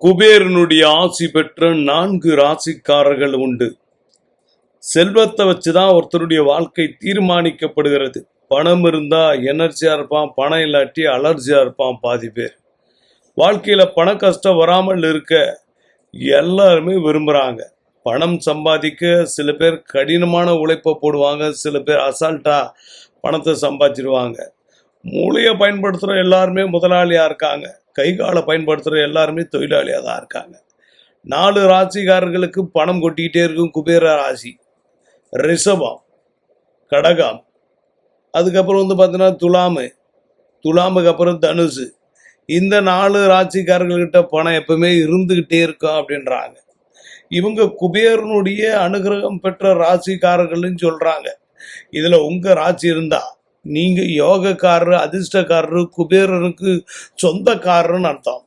குபேரனுடைய ஆசி பெற்ற 4 ராசிக்காரர்கள் உண்டு. செல்வத்தை வச்சுதான் ஒருத்தருடைய வாழ்க்கை தீர்மானிக்கப்படுகிறது. பணம் இருந்தா எனர்ஜியா இருப்பான், பணம் இல்லாட்டி அலர்ஜியா இருப்பான். பாதி பேர் வாழ்க்கையில பண கஷ்டம் வராமல் இருக்க எல்லாருமே விரும்புறாங்க. பணம் சம்பாதிக்க சில பேர் கடினமான உழைப்பை போடுவாங்க, சில பேர் அசால்ட்டா பணத்தை சம்பாதிச்சிருவாங்க. மூளையை பயன்படுத்துகிற எல்லாருமே முதலாளியாக இருக்காங்க, கை காலை பயன்படுத்துகிற எல்லாருமே தொழிலாளியாக தான் இருக்காங்க. 4 ராசிக்காரர்களுக்கு பணம் கொட்டிக்கிட்டே இருக்கும். குபேர ராசி, ரிஷபம், கடகம், அதுக்கப்புறம் பார்த்தீங்கன்னா துலாமுக்கு அப்புறம் தனுசு. இந்த 4 ராசிக்காரர்கள்கிட்ட பணம் எப்பவுமே இருந்துகிட்டே இருக்கும் அப்படின்றாங்க. இவங்க குபேரனுடைய அனுகிரகம் பெற்ற ராசிக்காரர்கள்னு சொல்றாங்க. இதுல உங்க ராசி இருந்தா நீங்க யோகக்காரரு, அதிர்ஷ்டக்காரரு, குபேரனுக்கு சொந்தக்காரர்னு அர்த்தம்.